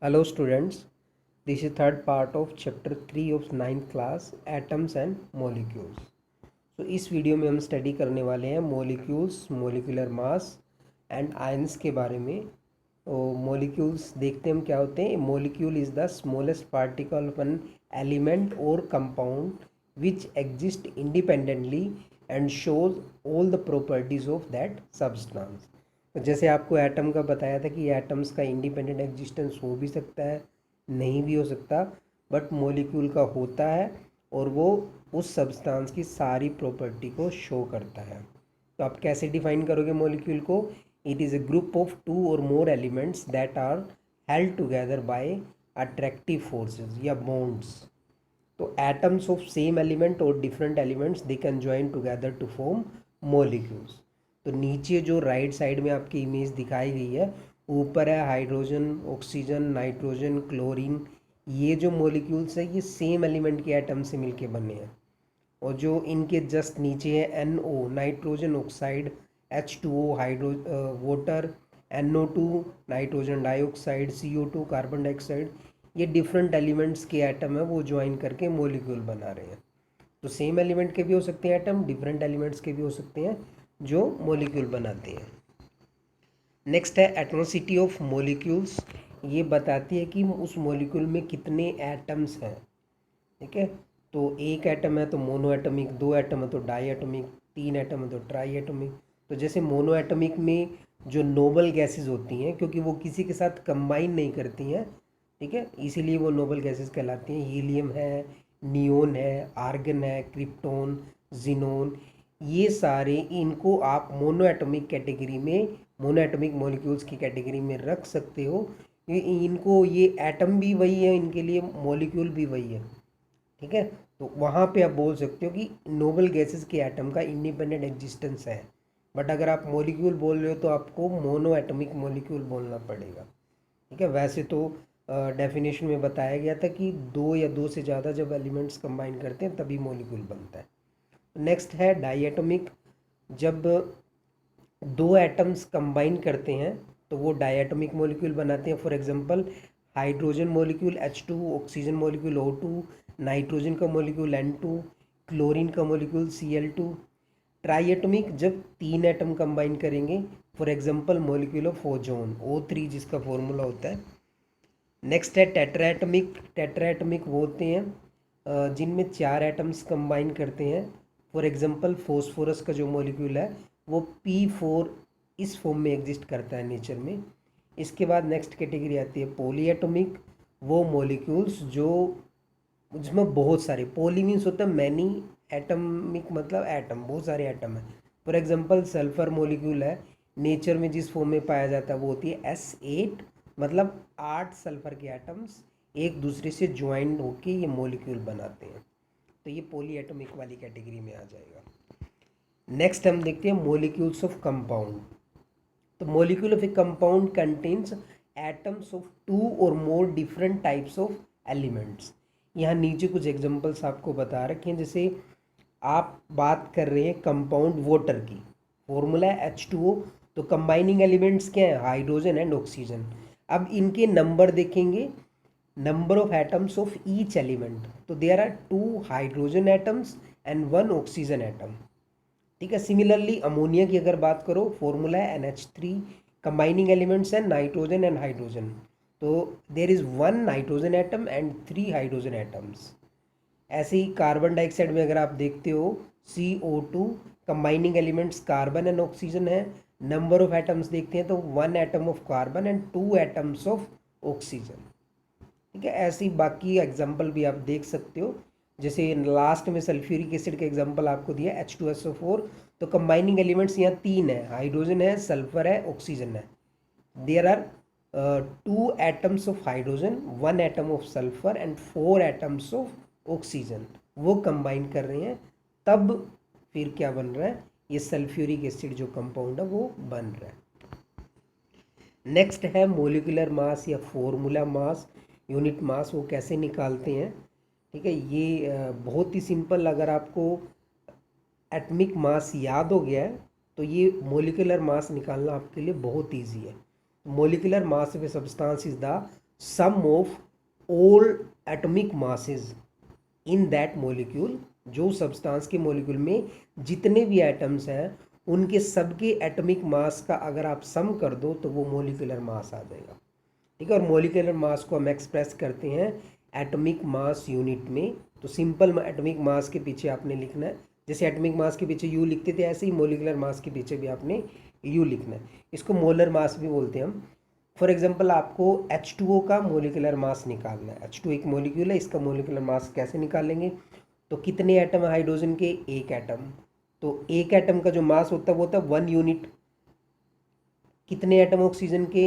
Hello students, this is third part of chapter 3 of 9th class atoms and molecules. So इस video में हम study करने वाले हैं molecules, molecular mass and ions के बारे में। तो मोलिक्यूल्स देखते हैं हम क्या होते हैं। Molecule is the smallest particle of an element और compound which exist independently and shows all the properties of that substance. तो जैसे आपको एटम का बताया था कि एटम्स का इंडिपेंडेंट एग्जिस्टेंस हो भी सकता है, नहीं भी हो सकता, बट मॉलिक्यूल का होता है और वो उस सब्सटेंस की सारी प्रॉपर्टी को शो करता है। तो आप कैसे डिफाइन करोगे मॉलिक्यूल को? It is a group of two और more elements that are held together by attractive forces या बॉन्ड्स। तो एटम्स ऑफ सेम एलिमेंट और different elements they can join together to form molecules. तो नीचे जो right side में आपकी image दिखाई गई है, ऊपर है हाइड्रोजन, ऑक्सीजन, नाइट्रोजन, क्लोरीन। ये जो मॉलिक्यूल्स है ये सेम एलिमेंट के एटम से मिलके बने हैं। और जो इनके जस्ट नीचे है NO, nitrogen oxide, H2O hydro water, NO2 nitrogen dioxide, CO2 carbon dioxide, ये डिफरेंट एलिमेंट्स के एटम है वो ज्वाइन करके मॉलिक्यूल बना रहे हैं। तो सेम एलिमेंट के भी हो सकते हैं एटम, डिफरेंट एलिमेंट्स के भी हो सकते हैं जो मॉलिक्यूल बनाते हैं। नेक्स्ट है एटमोसिटी ऑफ मॉलिक्यूल्स। ये बताती है कि उस मॉलिक्यूल में कितने एटम्स हैं। ठीक है, तो एक एटम है तो मोनो एटमिक, दो एटम है तो डाई एटमिक, तीन एटम है तो ट्राई एटमिक। तो जैसे मोनो एटमिक में जो नोबल गैसेस होती हैं, क्योंकि वो किसी के साथ कंबाइन नहीं करती हैं, ठीक है, इसीलिए वो नोबल गैसेस कहलाती हैं। हीलियम है, नियोन है, आर्गन है, क्रिप्टोन, जिनोन, ये सारे इनको आप मोनो एटॉमिक कैटेगरी में, मोनो एटॉमिक मॉलिक्यूल्स की कैटेगरी में रख सकते हो। ये इनको, ये एटम भी वही है इनके लिए, मॉलिक्यूल भी वही है। ठीक है, तो वहाँ पे आप बोल सकते हो कि नोबल गैसेस के एटम का इंडिपेंडेंट एग्जिस्टेंस है। बट अगर आप मॉलिक्यूल बोल रहे हो तो आपको मोनो एटॉमिक मॉलिक्यूल बोलना पड़ेगा। ठीक है, वैसे तो डेफिनेशन में बताया गया था कि दो या दो से ज़्यादा जब एलिमेंट्स कंबाइन करते हैं तभी मॉलिक्यूल बनता है। नेक्स्ट है डाइएटॉमिक। जब दो एटम्स कंबाइन करते हैं तो वो डाइएटॉमिक मॉलिक्यूल बनाते हैं। For example hydrogen molecule H2, oxygen molecule O2, nitrogen का मॉलिक्यूल N2, क्लोरीन का मॉलिक्यूल Cl2। ट्राइएटॉमिक जब तीन एटम कंबाइन करेंगे, for example molecule of ozone O3 जिसका फॉर्मूला होता है। नेक्स्ट है टेट्राएटमिक। टेट्राएटमिक वो होते हैं जिनमें चार एटम्स कंबाइन करते हैं। फॉर एग्जांपल फॉस्फोरस का जो मॉलिक्यूल है वो P4 इस फॉर्म में एग्जिस्ट करता है नेचर में। इसके बाद नेक्स्ट कैटेगरी आती है पॉलीएटॉमिक। वो मॉलिक्यूल्स जो, जिसमें बहुत सारे, पॉली मीन्स होता है मैनी, एटमिक मतलब एटम, बहुत सारे एटम है। फॉर एग्जांपल सल्फर मॉलिक्यूल है, नेचर में जिस फॉर्म में पाया जाता है वो होती है S8, मतलब 8 सल्फर के एटम्स एक दूसरे से ज्वाइन होके ये मॉलिक्यूल बनाते हैं। तो ये पॉली एटॉमिक वाली कैटेगरी में आ जाएगा। नेक्स्ट हम देखते हैं मॉलिक्यूल्स ऑफ कंपाउंड। तो molecule of a compound contains atoms of two और more different types of elements. यहाँ नीचे कुछ एग्जांपल्स आपको बता रखे हैं। जैसे आप बात कर रहे हैं कंपाउंड वाटर की, फॉर्मूला है H2O, तो कंबाइनिंग एलिमेंट्स क्या है? Hydrogen and oxygen. अब इनके नंबर देखेंगे, number of atoms of each element, तो there are 2 hydrogen atoms and 1 oxygen atom. ठीक है, सिमिलरली अमोनिया की अगर बात करो, फॉर्मूला है NH3, कंबाइनिंग एलिमेंट्स हैं नाइट्रोजन एंड हाइड्रोजन, तो there is 1 nitrogen atom and 3 hydrogen atoms. ऐसे ही कार्बन डाइऑक्साइड में अगर आप देखते हो CO2, combining elements carbon and oxygen है। नंबर ऑफ एटम्स देखते हैं तो 1 atom of carbon and 2 atoms of oxygen. ठीक है, ऐसे ही बाकी एग्जाम्पल भी आप देख सकते हो। जैसे लास्ट में सल्फ्यूरिक एसिड का एग्जांपल आपको दिया H2SO4, तो कंबाइनिंग एलिमेंट्स यहाँ तीन है, हाइड्रोजन है, सल्फर है, ऑक्सीजन है। There are 2 atoms of hydrogen, 1 atom of sulphur and 4 atoms of oxygen, वो कंबाइन कर रहे हैं, तब फिर क्या बन रहा है? ये सल्फ्यूरिक एसिड जो कंपाउंड है वो बन रहा है। नेक्स्ट है मोलिकुलर मास या फॉर्मूला मास, यूनिट मास, वो कैसे निकालते हैं? ठीक है, ये बहुत ही सिंपल, अगर आपको एटमिक मास याद हो गया है तो ये मोलिकुलर मास निकालना आपके लिए बहुत ईजी है। Molecular mass of a substance is the sum of all atomic masses in that molecule, जो सब्सटेंस के मॉलिक्यूल में जितने भी एटम्स हैं उनके सबके एटॉमिक मास का अगर आप सम कर दो तो वो मॉलिक्यूलर मास आ जाएगा। ठीक है, और मॉलिक्यूलर मास को हम एक्सप्रेस करते हैं एटॉमिक मास यूनिट में। तो सिंपल एटॉमिक मास के पीछे आपने लिखना है, जैसे एटॉमिक मास के पीछे यू लिखते थे ऐसे ही मॉलिक्यूलर मास के पीछे भी आपने यू लिखना है। इसको मोलर मास भी बोलते हैं हम। फॉर एग्जांपल आपको H2O का मॉलिक्यूलर मास निकालना है। H2 एक मॉलिक्यूल है, इसका मॉलिक्यूलर मास कैसे निकालेंगे? तो कितने एटम है हाइड्रोजन के? एक एटम। तो एक एटम का जो मास होता है वो होता है 1 यूनिट। कितने एटम ऑक्सीजन के?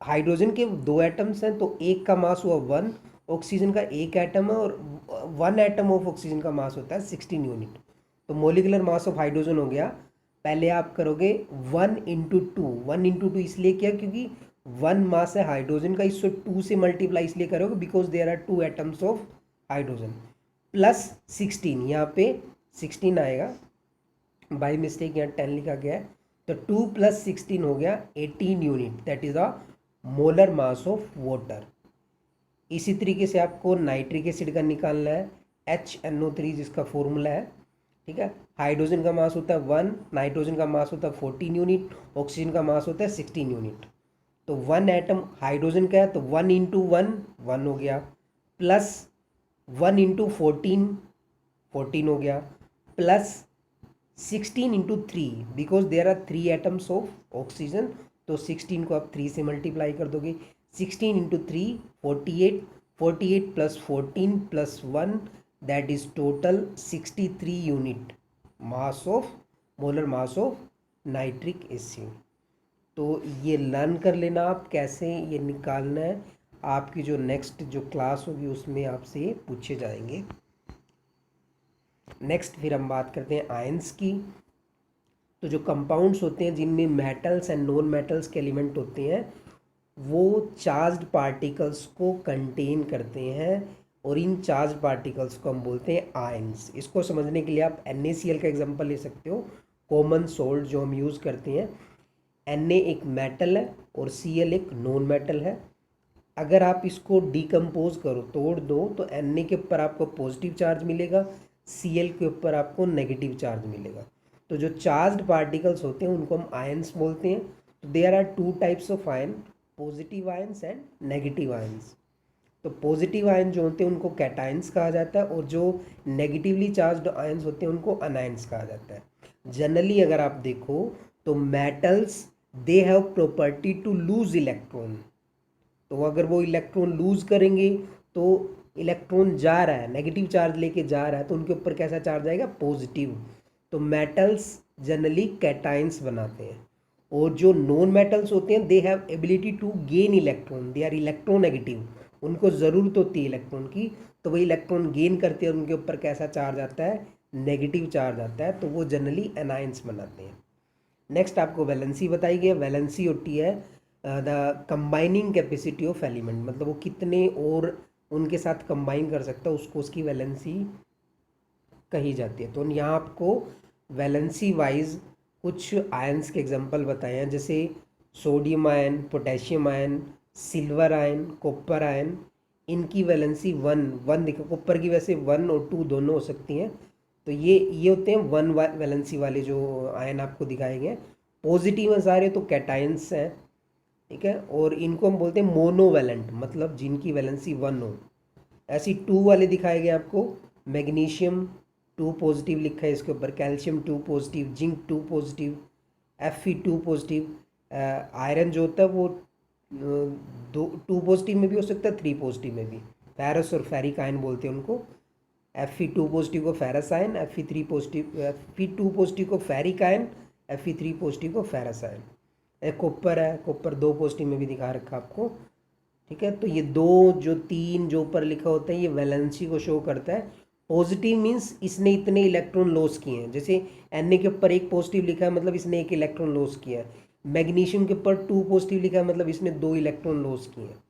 हाइड्रोजन के 2 एटम्स हैं तो एक का मास हुआ 1, ऑक्सीजन का एक एटम है और 1 एटम ऑफ ऑक्सीजन का मास होता है 16 यूनिट। तो मॉलिक्यूलर मास ऑफ हाइड्रोजन हो गया, पहले आप करोगे 1 इंटू टू। 1 इंटू टू इसलिए किया क्योंकि 1 मास है हाइड्रोजन का, इससे 2 से मल्टीप्लाई इसलिए करोगे because there are 2 atoms of hydrogen, plus 16, यहाँ पे 16 आएगा, बाई मिस्टेक यहाँ 10 लिखा गया है। तो 2 + 16 हो गया 18 unit, that is the molar mass of water. इसी तरीके से आपको नाइट्रिक एसिड का निकालना है, HNO3 जिसका फॉर्मूला है। ठीक है, हाइड्रोजन का मास होता है 1, नाइट्रोजन का मास होता है 14 यूनिट, ऑक्सीजन का मास होता है 16 यूनिट। तो 1 एटम हाइड्रोजन का है तो 1 इंटू 1 1 हो गया, प्लस 1 इंटू 14 14 हो गया, plus 16 into 3 because there are 3 atoms of oxygen, तो 16 को आप 3 से मल्टीप्लाई कर दोगे। 16 into 3 48, 48 plus 14 plus 1 that is total 63 unit mass of molar mass of nitric acid. तो ये लर्न कर लेना आप कैसे ये निकालना है, आपकी जो नेक्स्ट जो क्लास होगी उसमें आपसे पूछे जाएंगे। नेक्स्ट फिर हम बात करते हैं आयंस की। तो जो कंपाउंड्स होते हैं जिनमें मेटल्स एंड नॉन मेटल्स के एलिमेंट होते हैं वो चार्ज्ड पार्टिकल्स को कंटेन करते हैं और इन चार्ज पार्टिकल्स को हम बोलते हैं आयंस। इसको समझने के लिए आप NaCl का एग्जांपल ले सकते हो, कॉमन सोल्ट जो हम यूज़ करते हैं। Na एक मेटल है और Cl एक नॉन मेटल है। अगर आप इसको डिकम्पोज करो, तोड़ दो, तो Na के ऊपर आपको पॉजिटिव चार्ज मिलेगा, Cl के ऊपर आपको नेगेटिव चार्ज मिलेगा। तो जो चार्ज्ड पार्टिकल्स होते हैं उनको हम आयंस बोलते हैं। तो there are 2 types of ion, positive ions and negative ions. तो पॉजिटिव आयन जो होते हैं उनको कैटायंस कहा जाता है और जो नेगेटिवली चार्ज्ड आयंस होते हैं उनको अनायंस कहा जाता है। जनरली अगर आप देखो तो metals they have property to lose electron, तो अगर वो इलेक्ट्रॉन लूज करेंगे तो इलेक्ट्रॉन जा रहा है, नेगेटिव चार्ज लेके जा रहा है, तो उनके ऊपर कैसा चार्ज आएगा? पॉजिटिव। तो मेटल्स जनरली कैटायंस बनाते हैं और जो नॉन मेटल्स होते हैं they have ability to gain electron, they are electronegative, उनको ज़रूरत होती है इलेक्ट्रॉन की, तो वो इलेक्ट्रॉन गेन करते हैं और उनके ऊपर कैसा चार्ज आता है? नेगेटिव चार्ज आता है, तो वो जनरली एनायंस बनाते हैं। नेक्स्ट आपको वैलेंसी बताई गई है। वैलेंसी होती है the combining capacity of element, मतलब वो कितने और उनके साथ कंबाइन कर सकता है, उसको उसकी वैलेंसी कही जाती है। तो यहाँ आपको वैलेंसी वाइज कुछ आयंस के एग्जांपल बताए हैं, जैसे sodium ion, potassium ion, silver ion, copper ion. इनकी वैलेंसी 1 देखो, कॉपर की वैसे 1 और 2 दोनों हो सकती हैं। तो ये होते हैं 1 वैलेंसी वाले जो आयन आपको दिखाए गए। पॉजिटिव है सारे तो कैटायंस हैं, ठीक है, और इनको हम बोलते हैं मोनोवैलेंट, मतलब जिनकी वैलेंसी 1 हो। ऐसी 2 वाले दिखाए गए आपको, मैग्नीशियम 2 पॉजिटिव लिखा है इसके ऊपर, calcium 2 positive, zinc 2 positive, Fe 2 positive. Iron जो होता है वो 2 पॉजिटिव में भी हो सकता है, 3 पॉजिटिव में भी। फेरस और फेरिक आयन बोलते हैं उनको। Fe2 पॉजिटिव को फेरस आयन, Fe2 पॉजिटिव को फेरिक आयन, Fe3 पॉजिटिव को फेरस आयन। कॉपर है, कॉपर 2 पॉजिटिव में भी दिखा रखा आपको, ठीक है। तो ये 2 जो 3 जो ऊपर लिखा होता है ये वैलेंसी को शो करता है। पॉजिटिव मीन्स इसने इतने इलेक्ट्रॉन लॉस किए हैं, जैसे Na के ऊपर 1 पॉजिटिव लिखा है मतलब इसने 1 इलेक्ट्रॉन लॉस किया है। मैग्नीशियम के ऊपर 2 पॉजिटिव लिखा है मतलब इसने 2 इलेक्ट्रॉन लॉस किए हैं।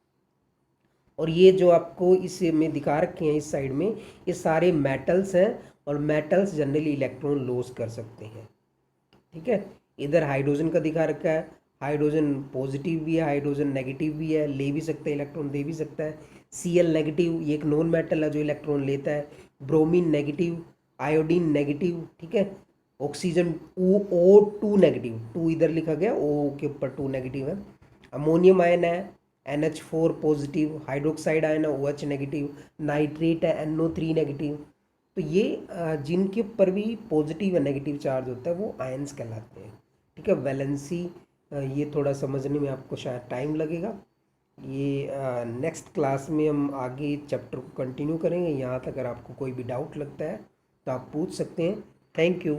और ये जो आपको इस में दिखा रखे हैं इस साइड में, ये सारे मेटल्स हैं और मेटल्स जनरली इलेक्ट्रॉन लॉस कर सकते हैं, ठीक है। इधर हाइड्रोजन का दिखा रखा है, हाइड्रोजन पॉजिटिव भी है, हाइड्रोजन नेगेटिव भी है, ले भी सकता है इलेक्ट्रॉन, दे भी सकता है। Cl नेगेटिव, ये एक नॉन मेटल है जो इलेक्ट्रॉन लेता है। ब्रोमीन नेगेटिव, आयोडीन नेगेटिव, ठीक है। ऑक्सीजन O2 नेगेटिव, 2 इधर लिखा गया, O के ऊपर 2 नेगेटिव है। अमोनियम आयन है NH4 पॉजिटिव, हाइड्रोक्साइड आयन है OH नेगेटिव, नाइट्रेट है NO3 नेगेटिव। तो ये जिनके ऊपर भी पॉजिटिव या नेगेटिव चार्ज होता है वो आयंस कहलाते हैं, ठीक है। वैलेंसी ये थोड़ा समझने में आपको शायद टाइम लगेगा। ये नेक्स्ट क्लास में हम आगे चैप्टर को कंटिन्यू करेंगे। यहाँ तक अगर आपको कोई भी डाउट लगता है तो आप पूछ सकते हैं। Thank you.